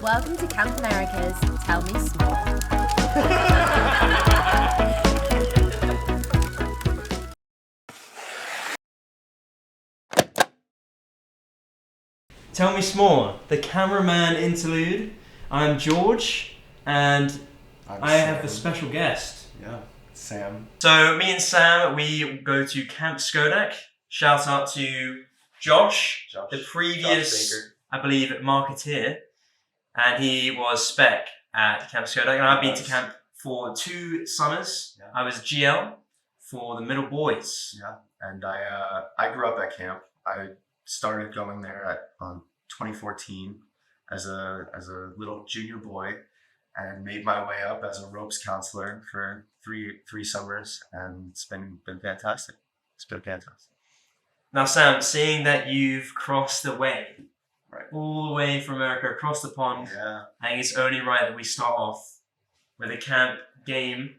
Welcome to Camp America's Tell Me Small. Tell Me Small, the cameraman interlude. I'm George, and I have a special guest. Yeah, Sam. So me and Sam, we go to Camp Skodak. Shout out to Josh, the previous, I believe, marketeer, and he was spec at Camp Skodak. And I've been to camp for 2 summers. Yeah. I was GL for the middle boys. Yeah, and I grew up at camp. I started going there on 2014 as a little junior boy, and made my way up as a ropes counselor for three summers, and it's been fantastic. It's been fantastic. Now, Sam, seeing that you've crossed the way, right, all the way from America, across the pond, yeah, I think it's only right that we start off with a camp game.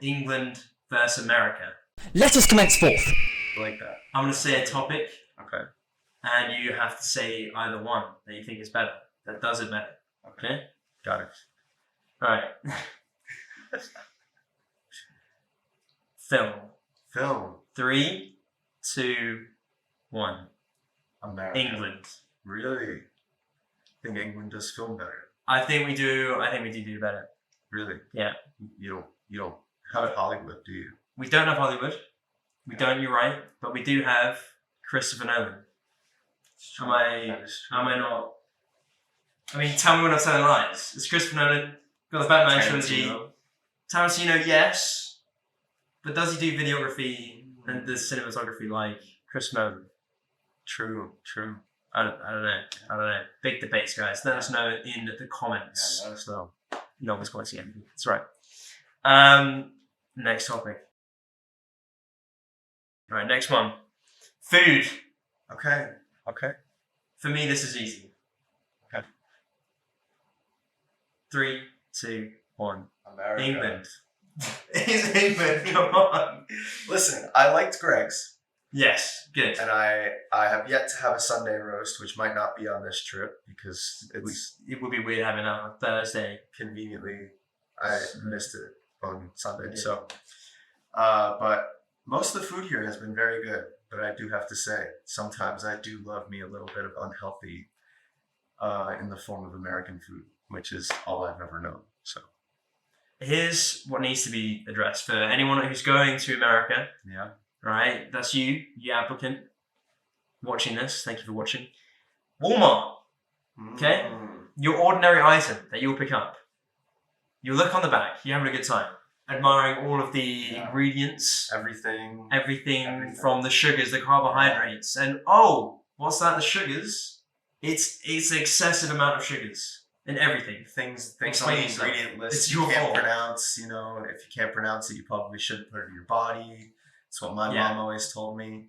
England versus America. Let us commence forth. I like that. I'm going to say a topic. Okay. And you have to say either one that you think is better, that does it better. Okay? Got it. All right. Film. 3, 2, 1. America. England. Really? I think England does film better. I think we do better. Really? Yeah. You don't have Hollywood, do you? We don't have Hollywood. We don't, you're right. But we do have Christopher Nolan. Am I not? I mean, tell me when I'm telling lies. It's Christopher Nolan. Got the Batman trilogy. Tarantino, yes. But does he do videography and the cinematography like Chris Nolan? True. I don't know. Big debates, guys. Let us know in the comments. Yeah, let us know. No one's going to see anything. That's right. Next topic. All right, next one. Food. Okay. For me, this is easy. Okay. 3, 2, 1. America. England. It's England. Come on. Listen, I liked Greg's. Yes, good. And I have yet to have a Sunday roast, which might not be on this trip because it would be weird having that on Thursday. Conveniently, I missed it on Sunday. Yeah. So, but most of the food here has been very good. But I do have to say, sometimes I do love me a little bit of unhealthy in the form of American food, which is all I've ever known. So here's what needs to be addressed for anyone who's going to America. Yeah. Right? That's you applicant, watching this. Thank you for watching. Walmart. Okay? Your ordinary item that you'll pick up. You look on the back. You're having a good time. Admiring all of the ingredients. Everything from the sugars, the carbohydrates. And what's that? The sugars? It's an excessive amount of sugars in everything. Things on the ingredient list you can't pronounce. You know, if you can't pronounce it, you probably shouldn't put it in your body. That's what my mom always told me.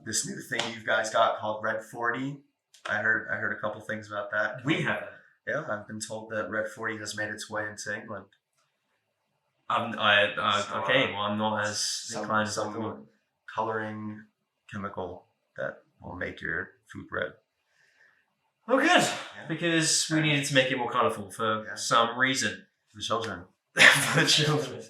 This new thing you guys got called Red 40. I heard a couple things about that. We have it. Yeah, I've been told that Red 40 has made its way into England. I'm not as inclined as I thought. Coloring chemical that will make your food red. Oh, good. Because we needed to make it more colourful for some reason. For the children. For the children.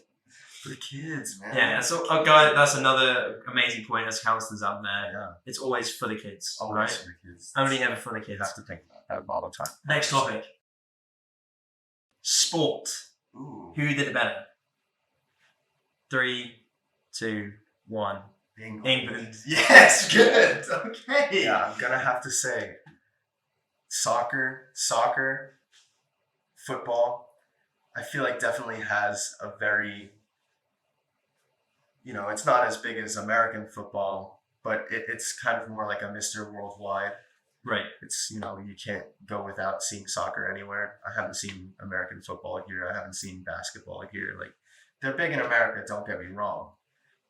For the kids, man. Yeah, so guys, that's another amazing point as counselors out there. Yeah. It's always for the kids. Always right? for the kids. Only ever for the kids. You have to think about that all the time. Next topic. Sport. Ooh. Who did it better? 3, 2, 1. England. Yes, good. Okay. Yeah, I'm gonna have to say soccer, football. I feel like definitely has a very, it's not as big as American football, but it's kind of more like a Mr. Worldwide. Right. It's, you can't go without seeing soccer anywhere. I haven't seen American football here. I haven't seen basketball here. Like, they're big in America, don't get me wrong,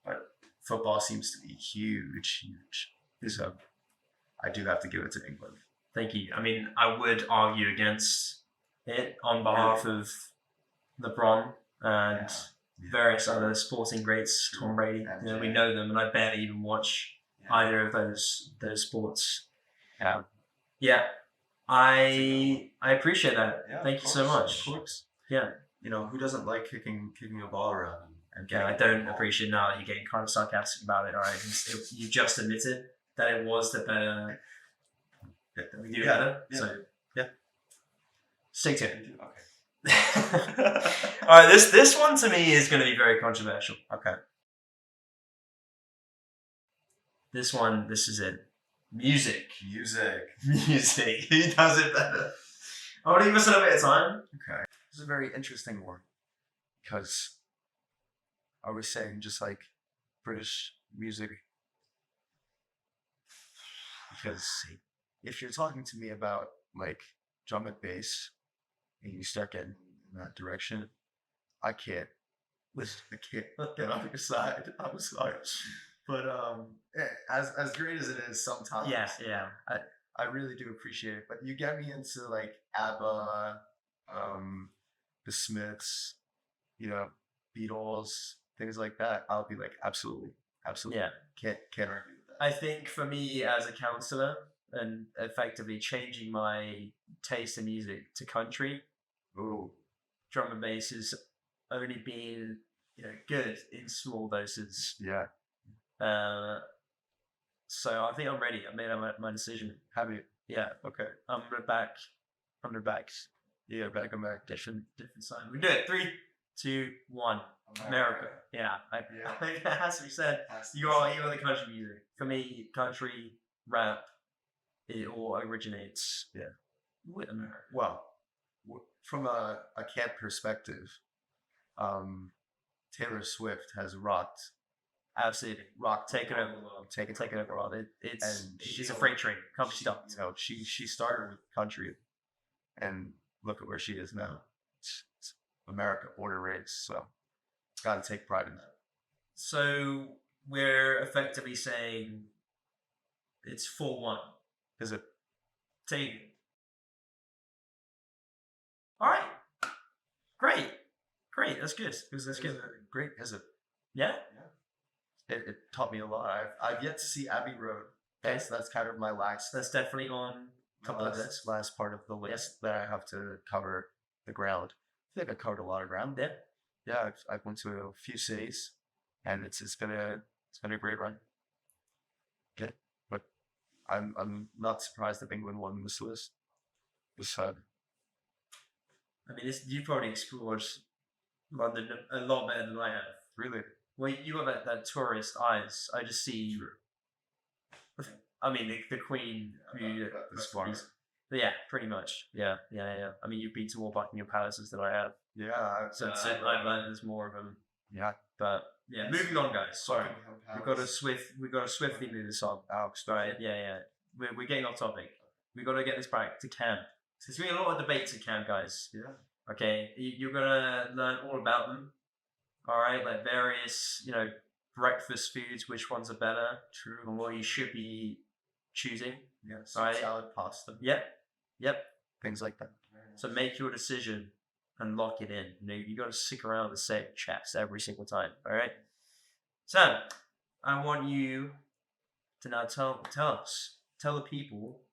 but football seems to be huge. So I do have to give it to England. Thank you. I mean, I would argue against it on behalf of LeBron and various other sporting greats, Tom Brady. We know them, and I barely even watch either of those sports. Yeah. Yeah. I appreciate that. Yeah, Thank of you so course, much. Of course. Yeah. You know, who doesn't like kicking a ball around and Yeah, I getting don't appreciate now that you're getting kind of sarcastic about it. All right, you just admitted that it was the better that we do better. Yeah. So Yeah. stay tuned. Okay. All right, this one to me is going to be very controversial. Okay. This is it. Music. Music. Music. Who does it better? I want to give us a little bit of time. Okay. This is a very interesting one because I was saying just like British music. Because if you're talking to me about like drum and bass and you start getting in that direction, I can't listen. I can't get on your side. I'm sorry. But as great as it is sometimes, Yeah. I really do appreciate it. But you get me into like ABBA, the Smiths, you know, Beatles, things like that. I'll be like, absolutely. Yeah. Can't argue with that. I think for me as a counselor and effectively changing my taste in music to country, drum and bass has only been good in small doses. Yeah. So I think I'm ready. I made my decision. Have you? Yeah. Okay. I'm back. Yeah, back on back. Different side. We do it. 3, 2, 1. America. Yeah. I think it has to be said. You are the country music. For me, country rap, it all originates with America. Well, from a camp perspective, Taylor Swift has rocked. Absolutely. Take it over the world. Take it over the world. She's a freight train. Can't be stopped. You know, she started with country, and look at where she is now. It's America, born and raised. So, got to take pride in that. So we're effectively saying it's 4-1. Is it? Take it. All right. Great. That's good. That's good. Great. Is it? Yeah. It taught me a lot. I've yet to see Abbey Road. That's kind of my last. That's definitely on a couple of this. Last part of the list that I have to cover the ground. I think I covered a lot of ground. Yeah. I've went to a few cities, and it's been a great run. Okay, but I'm not surprised that England won this list. I mean, you probably explored London a lot better than I have. Really? Well, you got that tourist eyes. I just see. I mean, the Queen. Yeah, pretty much. Yeah. I mean, you've been to more Buckingham Palaces than I have. Yeah. So I've learned there's more of them. Yeah. But yeah, moving on, guys. Sorry, we got to swiftly move this on. Right? Yeah. We're getting off topic. We got to get this back to camp. There's been a lot of debates at camp, guys. Yeah. Okay, you're gonna learn all about them. All right, like various, breakfast foods, which ones are better, and what you should be choosing. Yeah. Right. Salad, pasta. Yep. Things like that. So make your decision and lock it in. You got to stick around the same chats every single time. All right. So I want you to now tell the people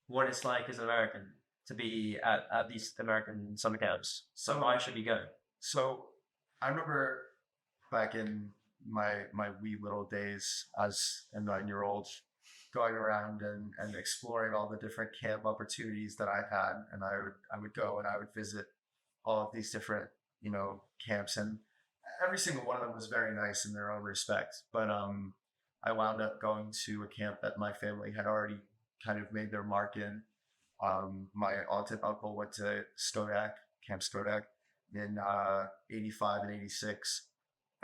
what it's like as an American to be at these American summer camps. So why should we go? So I remember back in my wee little days as a 9-year-old, going around and exploring all the different camp opportunities that I had, and I would go and I would visit all of these different camps, and every single one of them was very nice in their own respect. But I wound up going to a camp that my family had already kind of made their mark in. My aunt and uncle went to Camp Stodak in 85 and 86.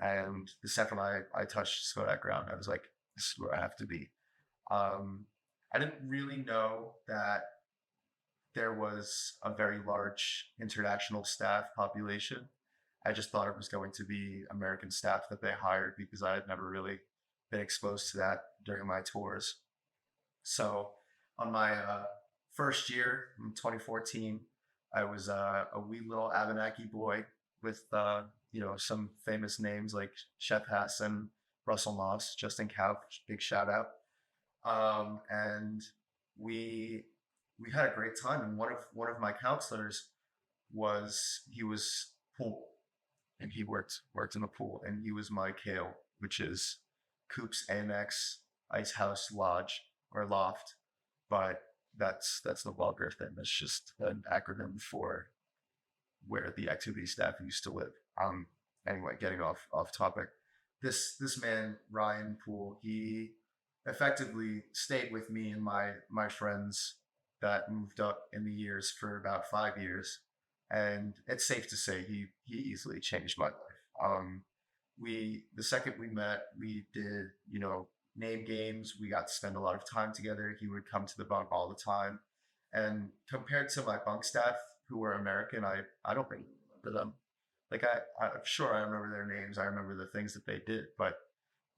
And the second I touched Stodak ground, I was like, this is where I have to be. I didn't really know that there was a very large international staff population. I just thought it was going to be American staff that they hired because I had never really been exposed to that during my tours. So on my first year in 2014, I was a wee little Abenaki boy with some famous names like Chef Hassan, Russell Moss, Justin Couch, big shout out. And we we had a great time. And one of my counselors was pool, and he worked in the pool, and he was my KO, which is Coops Annex Ice House Lodge or Loft, but that's the vulgar thing. That's just an acronym for where the activity staff used to live. Anyway, getting off topic. This man Ryan Poole, he effectively stayed with me and my friends that moved up in the years for about 5 years, and it's safe to say he easily changed my life. We the second we met, we did name games. We got to spend a lot of time together. He would come to the bunk all the time, and compared to my bunk staff who were American, I don't think for them. Like I'm sure I remember their names. I remember the things that they did, but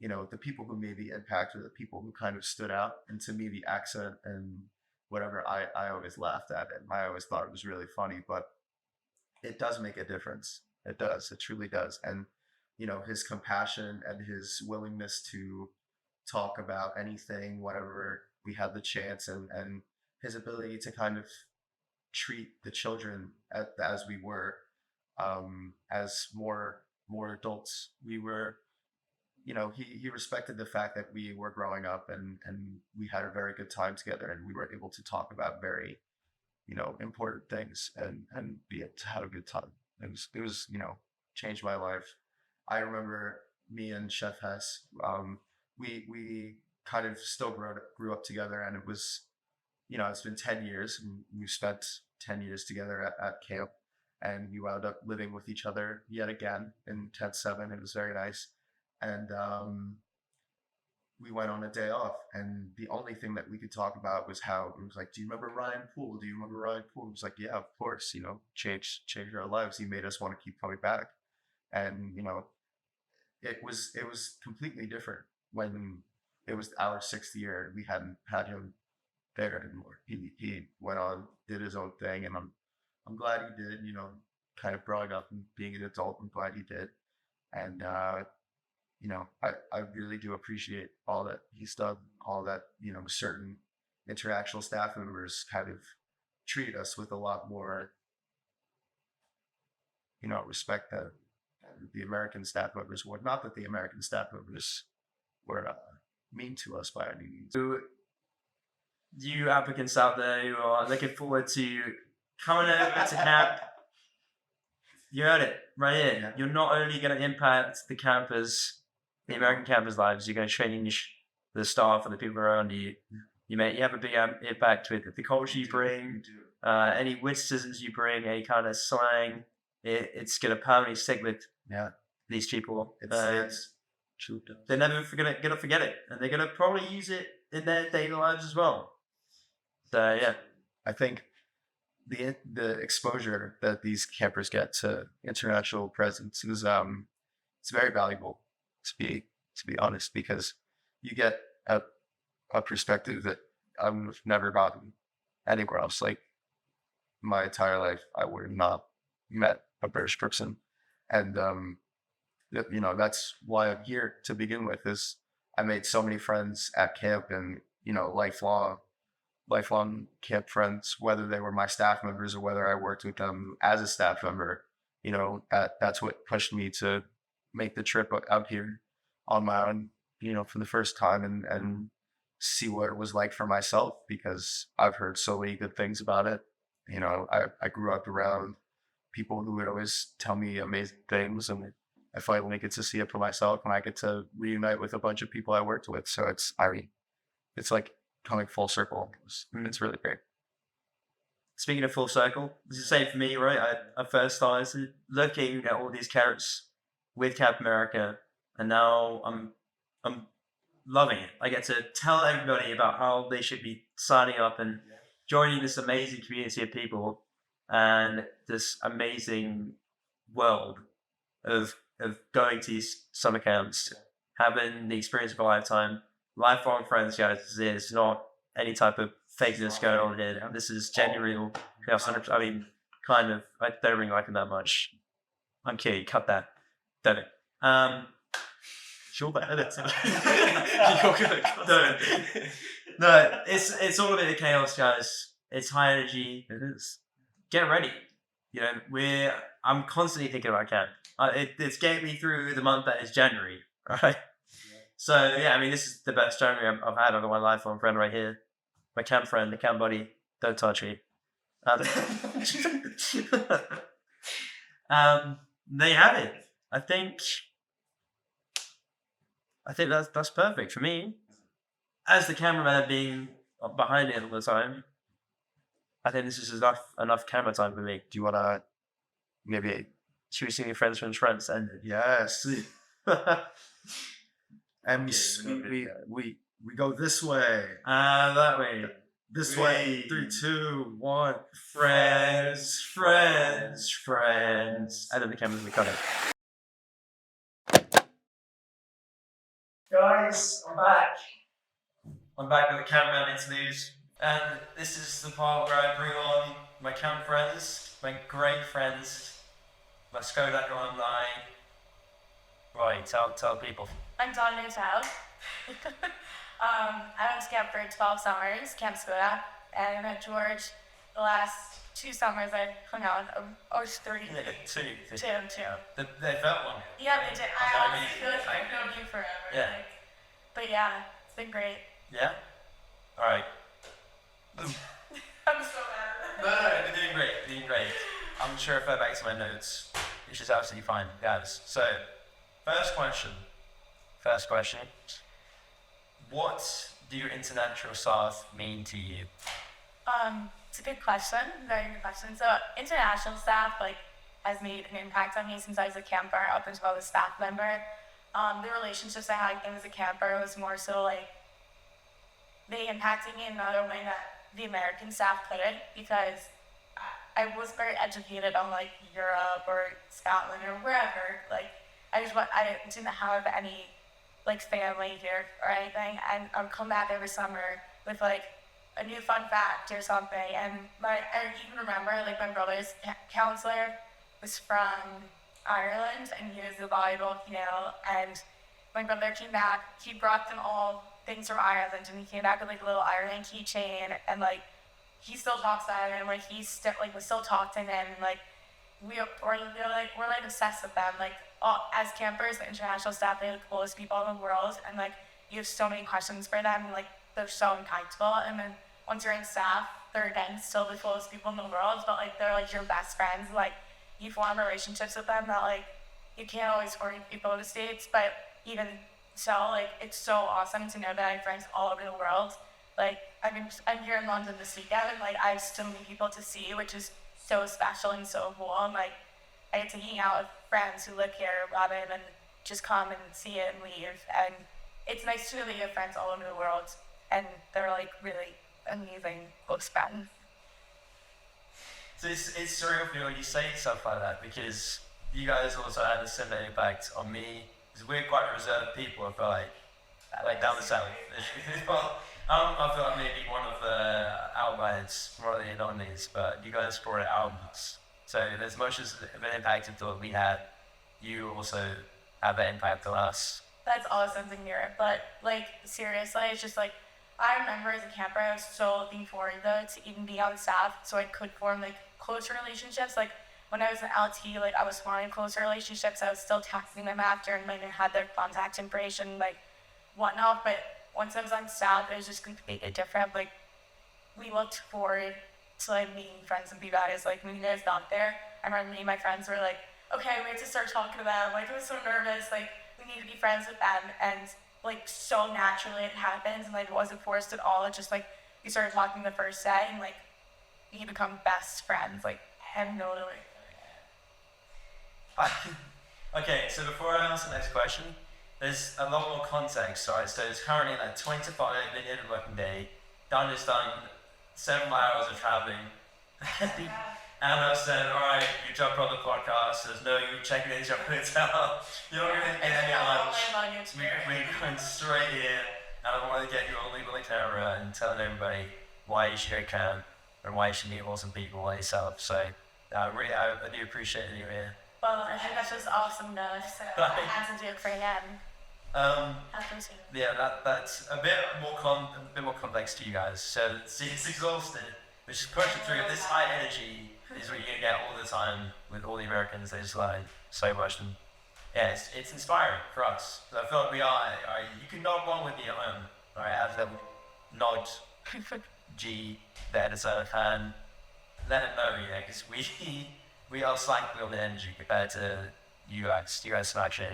the people who made the impact are the people who kind of stood out. And to me, the accent and whatever, I always laughed at it. I always thought it was really funny, but it does make a difference. It does. It truly does. And his compassion and his willingness to talk about anything, whatever we had the chance, and his ability to kind of treat the children as we were, as more adults. We were, he respected the fact that we were growing up, and we had a very good time together, and we were able to talk about very important things, and to have a good time. It was changed my life. I remember me and Chef Hess, we kind of still grew up together, and it was, it's been 10 years, and we've spent 10 years together at camp, and we wound up living with each other yet again in Tent 7. It was very nice. And we went on a day off, and the only thing that we could talk about was how it was like, do you remember Ryan Poole? Do you remember Ryan Poole? It was like, yeah, of course, changed our lives. He made us want to keep coming back. And, it was completely different when it was our 6th year. We hadn't had him there anymore. He went on, did his own thing, and I'm glad he did, kind of growing up and being an adult. I'm glad he did. And, I really do appreciate all that he's done, all that, certain international staff members kind of treated us with a lot more, respect that the American staff members would. Not that the American staff members were mean to us by any means. You applicants out there who are looking forward to coming over to camp, you heard it right here. Yeah. You're not only going to impact the campers, the American campers' lives, you're going to change the staff and the people around you. You have a big impact with the culture you bring, any witticisms you bring, any kind of slang. It's going to permanently stick with these people. It's they're never going to forget it, and they're going to probably use it in their daily lives as well. So yeah, I think the exposure that these campers get to international presence is it's very valuable, to be honest, because you get a perspective that I've never gotten anywhere else. Like my entire life, I would have not met a British person, and that's why I'm here to begin with. Is I made so many friends at camp, and lifelong camp friends, whether they were my staff members or whether I worked with them as a staff member. That's what pushed me to make the trip out here on my own, for the first time, and see what it was like for myself, because I've heard so many good things about it. I grew up around people who would always tell me amazing things, and I finally get to see it for myself, and I get to reunite with a bunch of people I worked with. So it's like coming full circle. It's really great. Speaking of full circle, it's the same for me, right? I first started looking at all these camps with Camp America, and now I'm loving it. I get to tell everybody about how they should be signing up and joining this amazing community of people and this amazing world of going to these summer camps, having the experience of a lifetime, lifelong friends, guys. It's not any type of fakeness going on here. This is genuine. I mean, kind of. I don't really like it that much. I'm kidding. Cut that. Don't it? Sure, but edit. No, it's all a bit of chaos, guys. It's high energy. It is. Get ready. You know, I'm constantly thinking about camp. It's getting me through the month that is January, right? So yeah, I mean, this is the best January I've had of my life. My friend right here, my camp friend, the camp buddy. Don't touch me. There you have it. I think that's perfect for me. As the cameraman being behind it all the time, I think this is enough camera time for me. Do you want to maybe? Should we see your friends from friends and Yes. And we go this way. that way. This way. 3, 2, 1. Friends. And then the camera's gonna cut it. Guys, I'm back. I'm back with the cameraman interlude. And this is the part where I bring on my camp friends, my great friends, my Skodak online. Right, tell people. I'm Dawn Newtown. I went to camp for 12 summers, Camp Skoda, and I met George the last 2 summers I hung out with, or 3. Two. Two. They felt one. Yeah, they did. I honestly feel like I've known you forever. Yeah. Like, but yeah, it's been great. Yeah? Alright. I'm so mad. No, you're doing great. I'm sure if I back to my notes, which is absolutely fine, guys. So, first question. What do your international staff mean to you? It's a good question, very good question. So international staff has made an impact on me since I was a camper up until I was a staff member. The relationships I had with them as a camper was more so they impacted me in another way that the American staff couldn't, because I was very educated on Europe or Scotland or wherever. I didn't have any family here or anything, and I would come back every summer with a new fun fact or something. And I even remember my brother's counselor was from Ireland, and he was a volleyball, and my brother came back, he brought them all things from Ireland, and he came back with a little Ireland keychain, and he still talks to Ireland, we still talk to him, we're obsessed with them. As campers, the international staff, they're the coolest people in the world, and you have so many questions for them, and they're so insightful. And then once you're in staff, they're again still the coolest people in the world, but they're your best friends. You form relationships with them that you can't always form with people in the States, but even so, it's so awesome to know that I have friends all over the world. I'm here in London this weekend, and I have so many people to see, which is so special and so cool. And I get to hang out with friends who live here rather than just come and see it and leave. And it's nice to know that you have friends all over the world, and they're really amazing close friends. So it's surreal for me when you say stuff like that, because you guys also had a similar impact on me, because we're quite reserved people. I feel like down the south. I feel like maybe one of the outliers, one of the anomalies, but you guys brought it out. So as much as of an impact of what we had, you also have that impact on us. That's awesome to hear. But seriously, it's just I remember as a camper, I was so looking forward though to even be on staff, so I could form closer relationships. When I was in LT, I was forming closer relationships. I was still texting them after, and I had their contact information, whatnot. But once I was on staff, it was just completely different. We looked forward to meeting friends with you guys. When you guys got there, I remember me and my friends were okay, we have to start talking to them. I was so nervous. We need to be friends with them, and so naturally it happens, and it wasn't forced at all. It's just we started talking the first day, and we become best friends. I have no idea. Okay, so before I ask the next question, there's a lot more context, right? So it's currently 25 minute working day. Dan has done 7 hours of traveling. Anna said, alright, you jump on the podcast, there's no you checking into your hotel, you're not going to get any lunch. We're going straight here, and I want to get you on legal camera and telling everybody why you should go camp and why you should meet awesome people like yourself. So I do appreciate you here. Well, I think that's just awesome enough, so I had to do it for him. Yeah, that's a bit more complex to you guys. So it's exhausted. which is pushing through. This high energy is what you're gonna get all the time with all the Americans. They just like so much, and yeah, it's inspiring for us. So I feel like we are. You can nod one with me at home. Right, have them nod G the editor and let them know, yeah, because we are slightly on the energy compared to US and actually.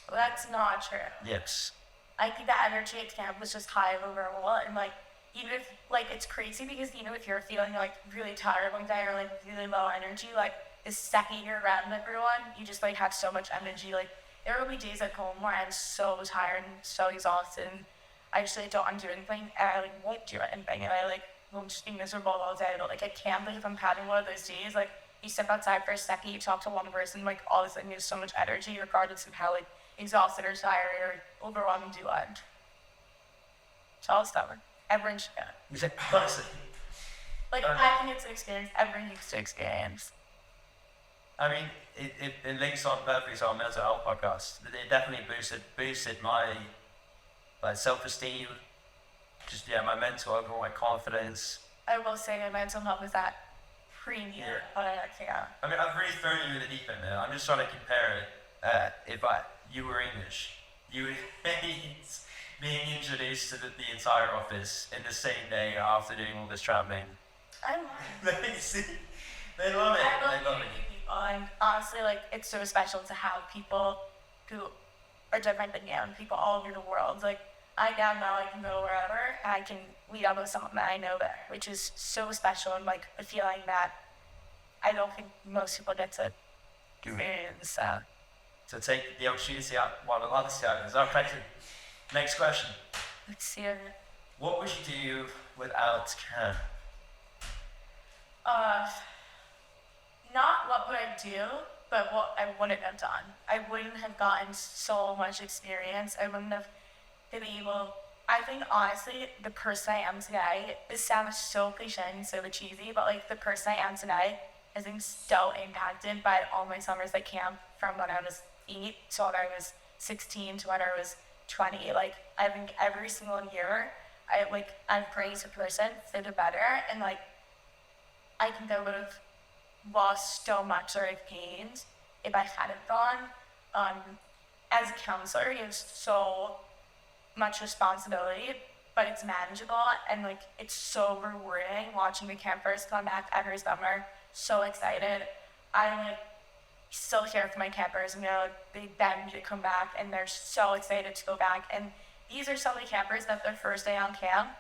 Well, that's not true. Yes. I think the energy at camp was just high overall, and like even if like it's crazy because even if you're feeling like really tired one day or like really low energy, like the second you're around everyone, you just like have so much energy. Like there will be days at home where I'm so tired and so exhausted, and I just like don't want to do anything, and I like won't do anything, and I like will just be miserable all day. But like at camp, like if I'm having one of those days, like you step outside for a second, you talk to one person, like all of a sudden you have so much energy, regardless of how like exhausted or tired or overwhelmed you are. It's all stubborn. Everyone should get it. Is it honestly? Like I think it's an experience everyone needs to experience. I mean, it links on perfectly to our mental health podcast. It definitely boosted my like self-esteem, just my mental overall, my confidence. I will say my mental health is at premium, but I can't. I mean, I've really thrown you in the deep end there. I'm just trying to compare it. If you were English, you would hate being introduced to the entire office in the same day after doing all this traveling. I love it. They love it. I love meeting people, and honestly, like it's so special to have people who are different than you, and people all over the world. Like I now know I can go wherever, and I can meet up with someone that I know there, which is so special, and like a feeling that I don't think most people get to experience. So take the opportunity out while the lights out. Is that effective? Next question. Let's see it. What would you do without Cam? Not what would I do, but what I wouldn't have done. I wouldn't have gotten so much experience. I wouldn't have been able. I think honestly, the person I am today, this sounds so cliche and so cheesy, but like the person I am today has been so impacted by all my summers at camp from when I was 8 to when I was 16 to when I was 20. Like I think every single year, I'm praised a person for the better, and like I think I would have lost so much or I've gained if I hadn't gone. As a counselor, you have so much responsibility, but it's manageable, and like it's so rewarding watching the campers come back every summer. So excited. I like still here for my campers, they beg me to come back, and they're so excited to go back. And these are some of the campers that their first day on camp,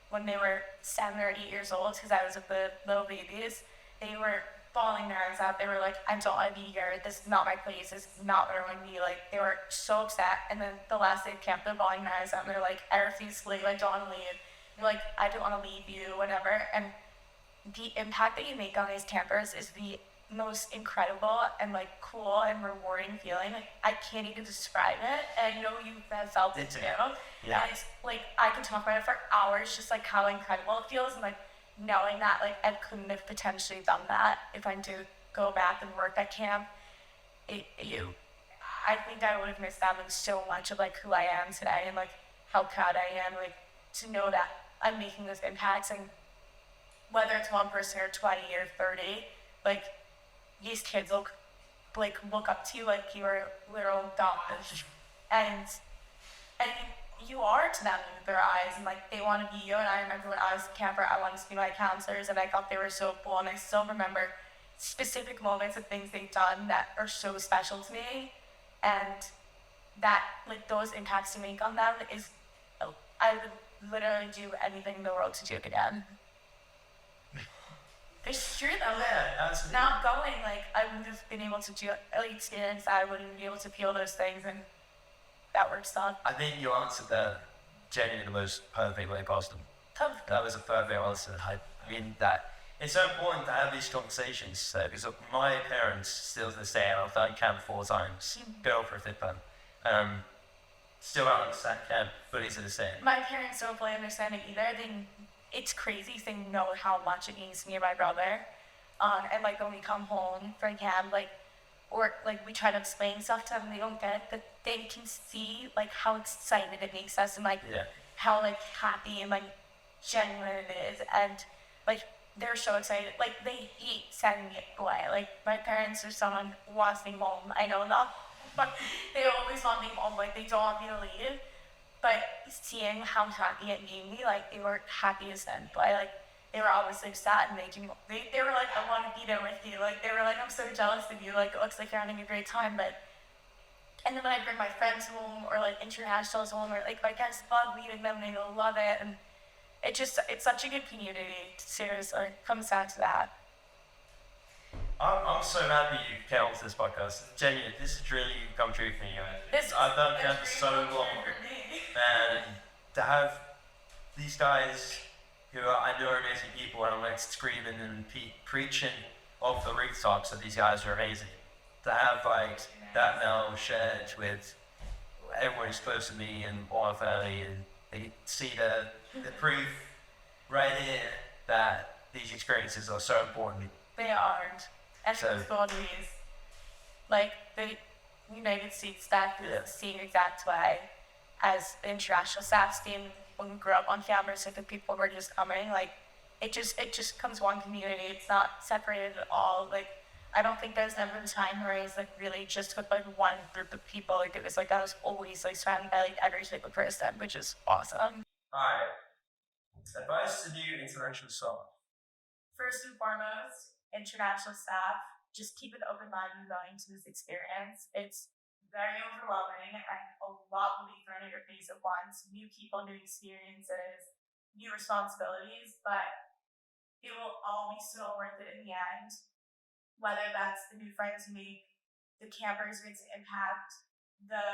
when they were 7 or 8 years old, because I was with the little babies, they were bawling their eyes out. They were like, I don't want to be here. This is not my place. This is not where I want to be. Like, they were so upset. And then the last day of camp, they're bawling their eyes out, and they're like, I refuse to leave. I don't want to leave. They're like, I don't want to leave you, whatever. And the impact that you make on these campers is the most incredible and like cool and rewarding feeling. Like I can't even describe it, and I know you have felt it too. Yeah. And it's like I can talk about it for hours, just like how incredible it feels, and like knowing that like I couldn't have potentially done that if I do go back and work at camp. I think I would have missed out on so much of like who I am today, and like how proud I am, like to know that I'm making those impacts, and whether it's one person or 20 or 30, like these kids look up to you like you're literal gods, and you are to them in their eyes, and like they want to be you. And I remember when I was a camper, I wanted to be my counselors, and I thought they were so cool, and I still remember specific moments of things they've done that are so special to me, and that like those impacts you make on them is, I would literally do anything in the world to do it again. It's true though. Yeah, absolutely. Not going, like I wouldn't have been able to do experience that. I wouldn't be able to feel those things, and that works on. I think you answered that genuinely the most perfect way possible. That was a perfect answer. I mean that it's so important to have these conversations because my parents still to this day, I've done camp 4 times, go for a fit plan. Still don't understand camp fully to this day. My parents don't fully understand it either. It's crazy they know how much it means to me and my brother. And like when we come home from camp, or we try to explain stuff to them, they don't get it, but they can see like how excited it makes us, and how like happy and like genuine it is. And like they're so excited. Like, they eat sending me away. Like, my parents are someone who wants me home. I know that, but they always want me home. Like, they don't want me to leave. But seeing how happy it made me, like, they were happy as sin. But, like, they were obviously sad and they were like, I want to be there with you. Like, they were like, I'm so jealous of you. Like, it looks like you're having a great time. But, and then when I bring my friends home or, like, internationals home or, like, my guys love leaving them, they love it. And it's such a good community. Seriously, it comes down to that. I'm so happy you came onto this podcast. Genuinely, this has really come true for me, guys. I've done camp for so long, and to have these guys who I know are amazing people, and I'm like screaming and preaching off the rooftops that these guys are amazing. To have like that now shared with everyone who's close to me and all my family, and they see the proof right here that these experiences are so important. They aren't. Everyone's bodies, like the United States staff is the same exact way as the international staff team when we grew up on campus. If the people were just coming, like it just comes one community. It's not separated at all. Like I don't think there's ever a time where it's like really just with like one group of people. Like it was like I was always like surrounded by like every single person, which is awesome. Alright. Advice to new international staff. First and foremost, international staff, just keep an open mind when going to this experience. It's very overwhelming and a lot will be thrown at your face at once. New people, new experiences, new responsibilities, but it will all be so worth it in the end. Whether that's the new friends you make, the campers you get to impact, the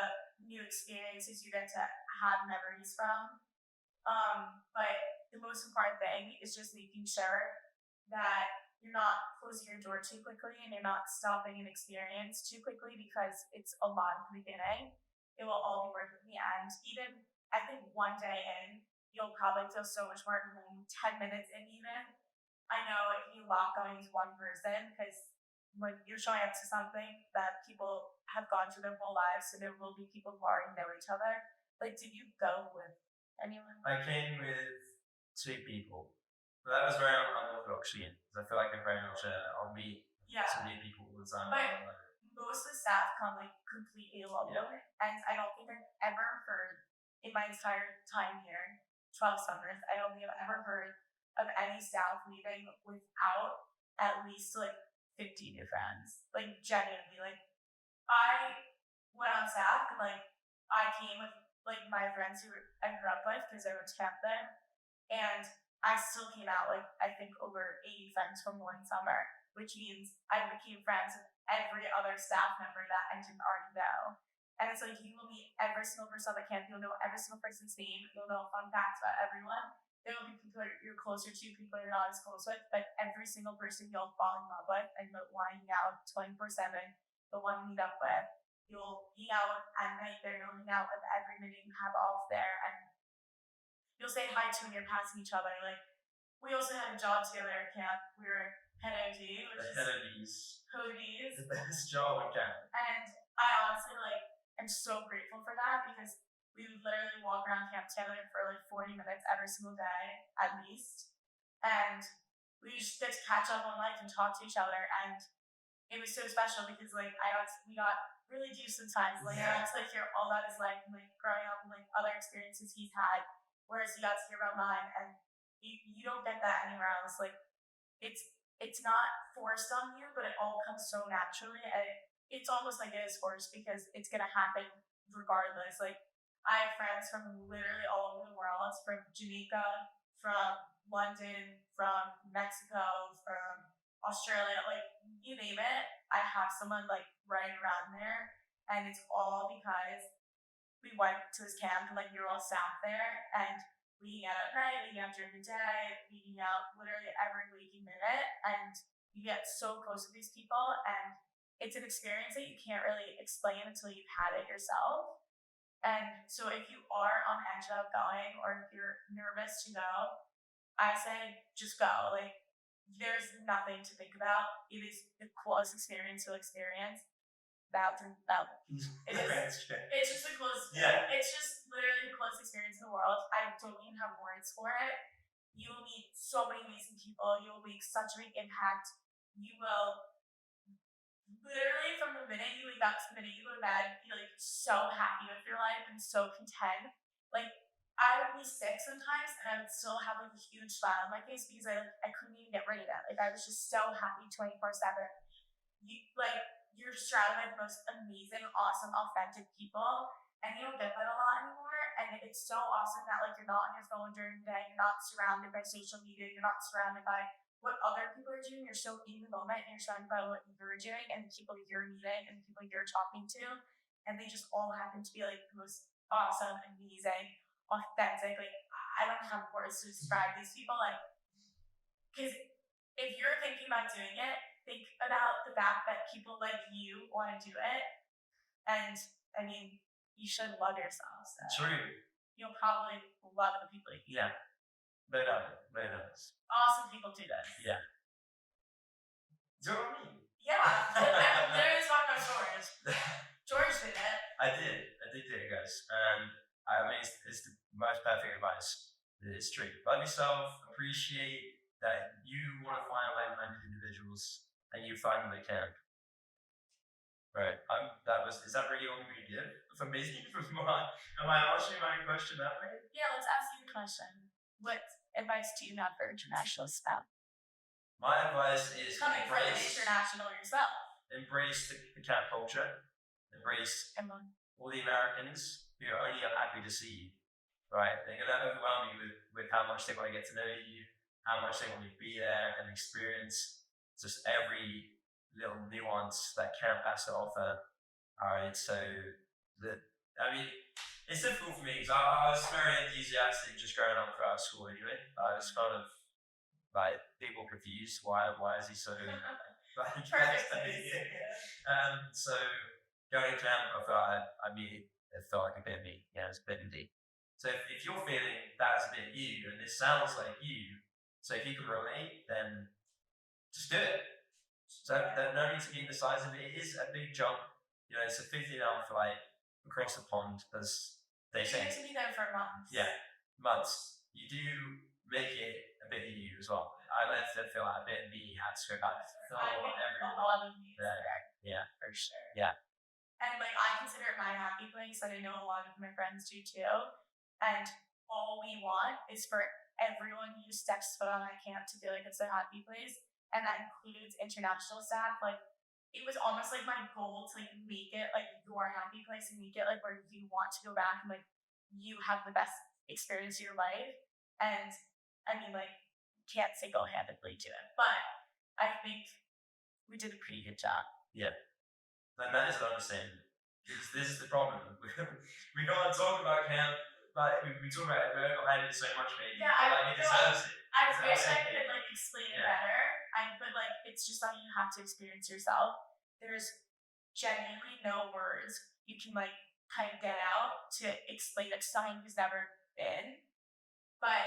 new experiences you get to have memories from. But the most important thing is just making sure that you're not closing your door too quickly and you're not stopping an experience too quickly because it's a lot in the beginning. It will all be worth it in the end. Even, I think, one day in, you'll probably feel so much more at home. 10 minutes in, even. I know if you lock going to one person, because when you're showing up to something that people have gone through their whole lives, so there will be people who already know each other. Like, did you go with anyone? I came with 2 people. But that was very unorthodox, because I feel like I'm very much I'll meet some new people all the time. But most of the staff come like completely alone. Yeah. And I don't think I've ever heard in my entire time here, 12 summers, I don't think I've ever heard of any staff leaving without at least like 50 new friends. Like genuinely. Like I went on staff and like I came with like my friends who I grew up with because I went to camp there. And I still came out like I think over 80 friends from one summer, which means I became friends with every other staff member that I didn't already know. And it's like you will meet every single person at camp, you'll know every single person's name, you'll know fun facts about everyone. There will be people you're closer to, people you're not as close with, but every single person you'll fall in love with and you'll hang out 24/7, the one you meet up with, you'll hang out at night there, you'll hang out with every minute you have off there, and you'll say hi to when you're passing each other. Like, we also had a job together at camp. We were head OD, which is Cody's. The best job at camp. And I honestly, like, am so grateful for that because we would literally walk around camp together for like 40 minutes every single day, at least. And we just get to catch up on life and talk to each other. And it was so special because, like, we got really deep sometimes. Like, I got to like, hear all about his life and, like, growing up and, like, other experiences he's had. Whereas you got to hear about mine, and you don't get that anywhere else. Like, it's not forced on you, but it all comes so naturally. And it's almost like it is forced because it's gonna happen regardless. Like, I have friends from literally all over the world, from Jamaica, from London, from Mexico, from Australia, like you name it. I have someone like right around there, and it's all because we went to this camp and like we were all staff there, and we hang out at night, we hang out during the day, we hang out literally every waking minute, and you get so close to these people, and it's an experience that you can't really explain until you've had it yourself. And so if you are on edge about going, or if you're nervous to go, I say just go. Like, there's nothing to think about. It is the coolest experience you'll experience. It's just the coolest. Yeah. It's just literally the coolest experience in the world. I don't even have words for it. You will meet so many amazing people. You will make such a big impact. You will literally from the minute you wake up to the minute you go to bed, be like so happy with your life and so content. Like I would be sick sometimes and I would still have like a huge smile on my face because I couldn't even get rid of it. Like I was just so happy 24/7. You're surrounded by the most amazing, awesome, authentic people, and you don't get that a lot anymore. And it's so awesome that like you're not on your phone during the day, you're not surrounded by social media, you're not surrounded by what other people are doing. You're so in the moment, and you're surrounded by what you're doing and the people you're meeting and the people you're talking to, and they just all happen to be like the most awesome, amazing, authentic. Like I don't have words to describe these people. Like, because if you're thinking about doing it, think about the fact that people like you want to do it. And I mean, you should love yourself. So True. you'll probably love the people you Yeah. Very nice. Awesome people do this. Yeah. Do you know what I mean? Yeah. I'm literally talking about George. George did it. I did do it, guys. And I mean, it's the most perfect advice. It's true. Love yourself, appreciate that you want to find like-minded individuals and you find them at camp. Right. Is that really all we give? For me? Am I answering my question that way? Yeah, let's ask you a question. What advice do you have for international staff? My advice is Coming from international yourself. Embrace the camp culture. Embrace all the Americans who are only happy to see you. Right? They're going to overwhelm you with how much they want to get to know you, how much they want to be there and experience just every little nuance that camp has to offer. Alright, so it's difficult for me because I was very enthusiastic just growing up throughout school anyway. I was kind of like people confused. Why is he so Perfect. So going to camp, I felt like a bit of me. Yeah, it's a bit of me. So if you're feeling that's a bit you and this sounds like you, so if you can relate, then just do it. So there's no need to be indecisive. It is a big jump. You know, it's a 15-hour flight across the pond, as they say. You get to be there for months. Yeah, months. You do make it a bit of you as well. I left to feel like a bit of me had to go back. A lot of me. Yeah, for sure. Yeah. And like I consider it my happy place, and I know a lot of my friends do too. And all we want is for everyone who steps foot on that camp to feel like it's their happy place, and that includes international staff. Like it was almost like my goal to like make it like your happy place and make it like where you want to go back and like you have the best experience of your life. And I mean, like, can't single-handedly do it, but I think we did a pretty good job. Yeah. And that is what I'm saying. This is the problem. We can't talk about camp, but we talk about it, but I did so much, maybe. Yeah, it deserves it. I wish I could like explain it better. But like, it's just something you have to experience yourself. There's genuinely no words you can like kind of get out to explain it to someone who's never been. But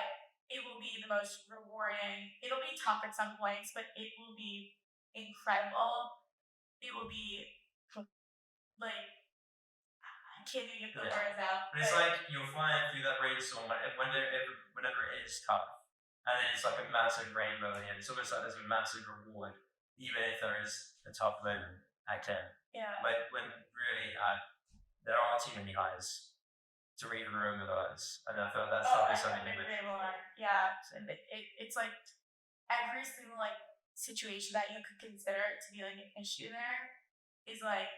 it will be the most rewarding. It'll be tough at some points, but it will be incredible. It will be like, I can't even get the words out. But it's like you're flying through that rainstorm whenever it is tough. And then it's like a massive rainbow at the end. It's almost like there's a massive reward, even if there is a tough moment at camp. Yeah. Like when really there aren't too many highs to even remember those. And I feel that's probably something yeah. And it's like every single like situation that you could consider to be like an issue there is like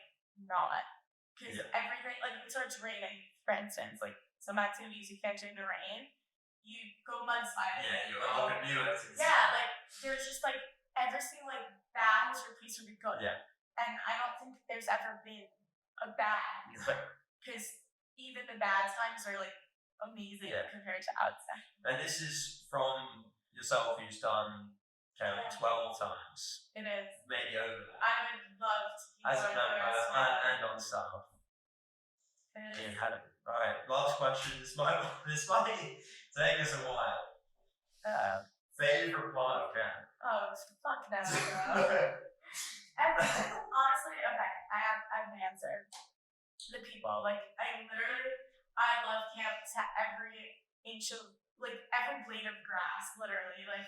not. Because everything, like if it starts raining, for instance, like some activities you can't do in the rain, you go mudsliding. Yeah, you're all gonna do it. Yeah, like there's just like every single like bad is replaced with a good. Yeah. And I don't think there's ever been a bad. Because even the bad times are like amazing compared to outside. And this is from yourself who's done 12 times. It is. Maybe over that. I would love to keep as a member and on staff. Alright, last question. This might take us a while. Favorite part of camp? Oh, fuck no. Honestly, okay, I have an answer. The people, like I love camp to every inch of like every blade of grass, literally, like,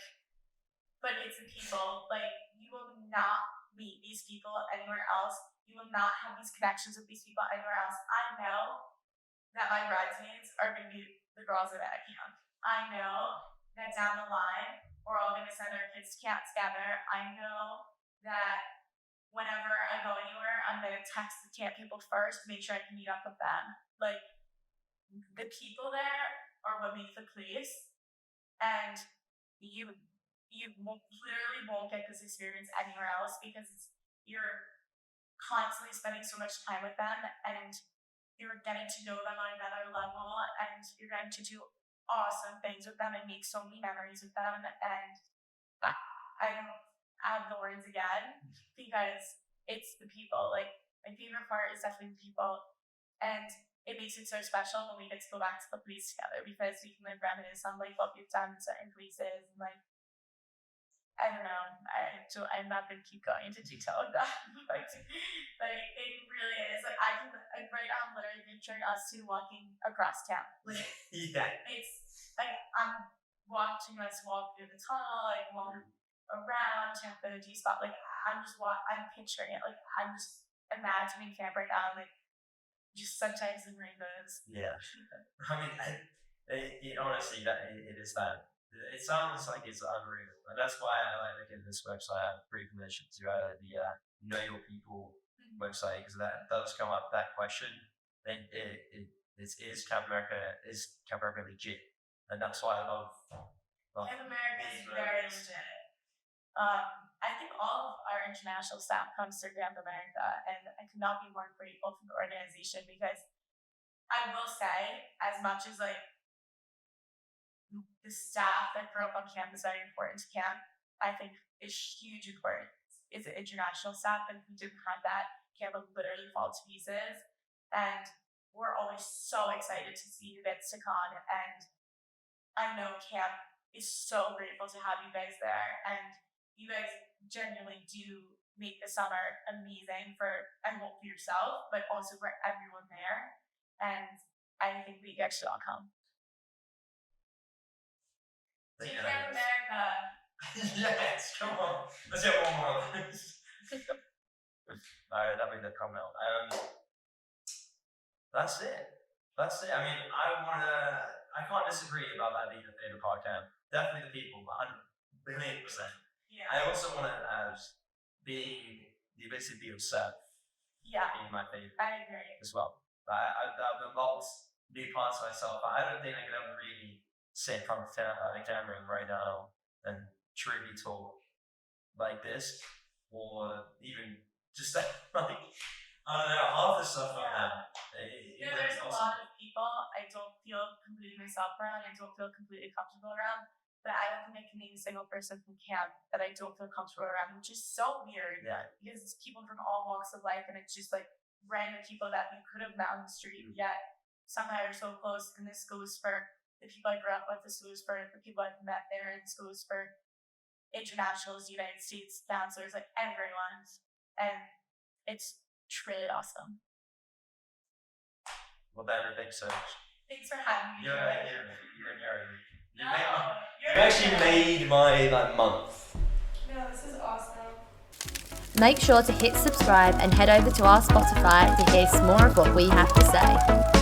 but it's the people. Like, you will not meet these people anywhere else. You will not have these connections with these people anywhere else. I know that my bridesmaids are going to be the girls at camp. I know that down the line, we're all going to send our kids to camp together. I know that whenever I go anywhere, I'm going to text the camp people first, make sure I can meet up with them. Like, the people there are what make the place, and you literally won't get this experience anywhere else because you're constantly spending so much time with them, and you're getting to know them on another level, and you're getting to do awesome things with them and make so many memories with them. And I don't have the words again because it's the people. Like, my favorite part is definitely the people, and it makes it so special when we get to go back to the place together because we can reminisce on like what we've done in certain places. And like, I don't know, I'm not gonna keep going into detail with that. Like it really is. Like, I can, like, right now I'm literally picturing us two walking across town. Like, Yeah. it's like I'm watching us walk through the tunnel, like walk around to the G spot. Like, I'm picturing it. Like, I'm just imagining camp right now, like just sunshines and rainbows. Yeah. I mean, it honestly, it is that. It sounds like it's unreal, and that's why I like looking at this website. I'm pretty permission to the Know Your People website, because that does come up that question. Then is Camp America legit? And that's why I love Camp America these is very moments. legit. I think all of our international staff comes through Camp America, and I could not be more grateful for the organization because I will say, as much as like the staff that grew up on campus are important to camp, I think is huge importance is the international staff, and if we didn't have that, camp would literally fall to pieces. And we're always so excited to see who gets to con, and I know camp is so grateful to have you guys there, and you guys genuinely do make the summer amazing for, I hope, for yourself, but also for everyone there. And I think we guys should all come. To Camp America. Yes, come on. Let's get one more of those. Alright, that made that come out. That's it. I mean, I can't disagree about that being a favorite part camp. Definitely the people, 100%. Yeah. I also want to being the ability to be yourself. Yeah. Being my favorite. I agree. As well. I've involved new parts of myself. I don't think I could ever really sit in front of the camera right now and truly talk like this, or even just like, I don't know, half the stuff like that. There's a lot of people I don't feel completely myself around, I don't feel completely comfortable around, but I don't think I can name a single person from camp that I don't feel comfortable around, which is so weird. Yeah. Because it's people from all walks of life, and it's just like random people that you could have met on the street, yet somehow you're so close. And this goes for the people I grew up with, this goes for the people I've met there, and this goes for internationals, United States counselors, like everyone. And it's truly awesome. Well, then, thanks so much. Thanks for having me. You actually made my month. No, this is awesome. Make sure to hit subscribe and head over to our Spotify to hear some more of what we have to say.